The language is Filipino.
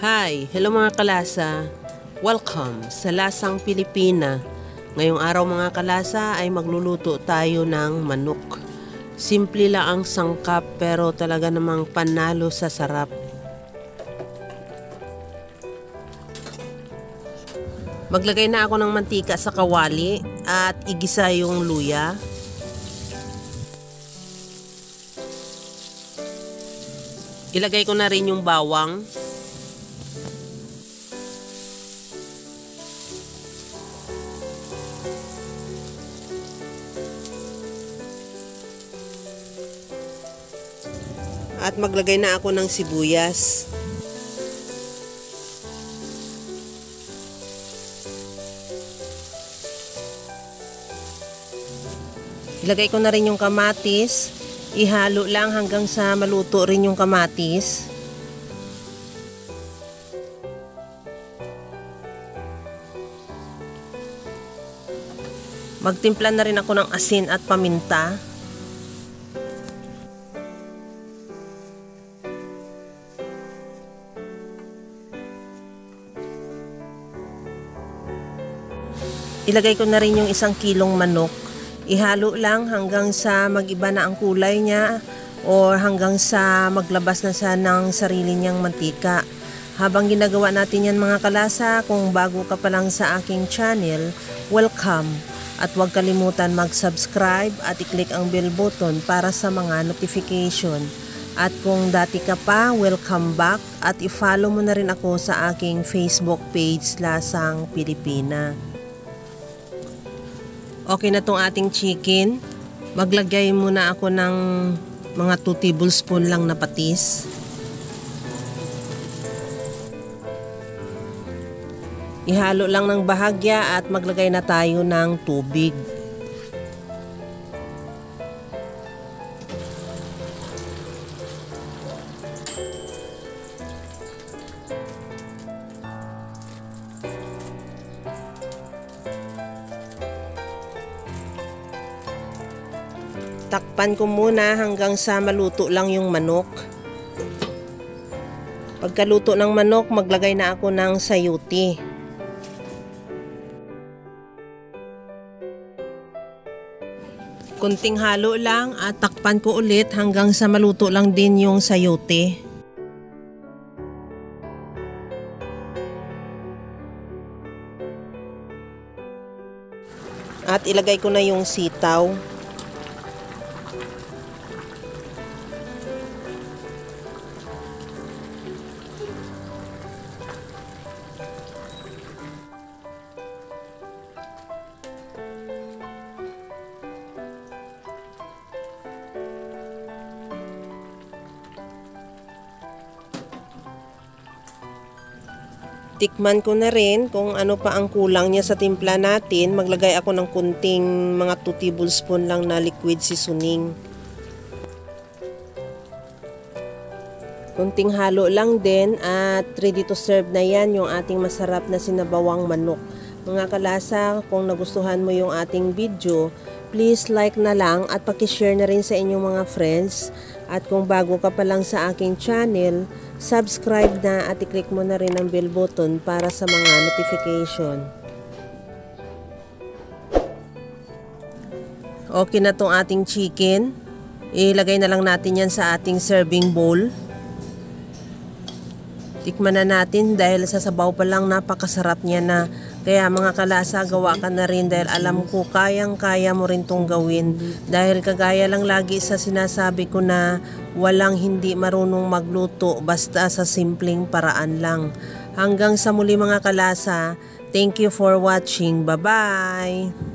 Hi! Hello mga kalasa! Welcome sa Lasang Pilipina. Ngayong araw mga kalasa ay magluluto tayo ng manok. Simple lang ang sangkap pero talaga namang panalo sa sarap. Maglagay na ako ng mantika sa kawali at igisa yung luya. Ilagay ko na rin yung bawang. At maglagay na ako ng sibuyas. Ilagay ko na rin yung kamatis. Ihalo lang hanggang sa maluto rin yung kamatis. Magtimpla na rin ako ng asin at paminta. Ilagay ko na rin yung 1 kilong manok. Ihalo lang hanggang sa mag-iba na ang kulay niya o hanggang sa maglabas na siya ng sarili niyang mantika. Habang ginagawa natin yan mga kalasa, kung bago ka pa lang sa aking channel, welcome! At huwag kalimutan mag-subscribe at i-click ang bell button para sa mga notification. At kung dati ka pa, welcome back at i-follow mo na rin ako sa aking Facebook page Lasang Pilipina. Okay na tong ating chicken. Maglagay muna ako ng mga 2 tablespoon lang na patis. Ihalo lang ng bahagya at maglagay na tayo ng tubig. Takpan ko muna hanggang sa maluto lang yung manok. Pagkaluto ng manok, maglagay na ako ng sayote. Kunting halo lang at takpan ko ulit hanggang sa maluto lang din yung sayote. At ilagay ko na yung sitaw. Tikman ko na rin kung ano pa ang kulang niya sa timpla natin. Maglagay ako ng kunting mga 2 tablespoon lang na liquid seasoning. Kunting halo lang din at ready to serve na yan yung ating masarap na sinabawang manok. Mga kalasa, kung nagustuhan mo yung ating video, please like na lang at pakishare na rin sa inyong mga friends. At kung bago ka pa lang sa aking channel, subscribe na at i-click mo na rin ang bell button para sa mga notification. Okay na tong ating chicken. Ilagay na lang natin yan sa ating serving bowl. Tikman na natin dahil sa sabaw pa lang napakasarap niya na. Kaya mga kalasa, gawa ka na rin dahil alam ko kayang-kaya mo rin tong gawin. Dahil kagaya lang lagi sa sinasabi ko na walang hindi marunong magluto basta sa simpleng paraan lang. Hanggang sa muli mga kalasa, thank you for watching. Bye-bye!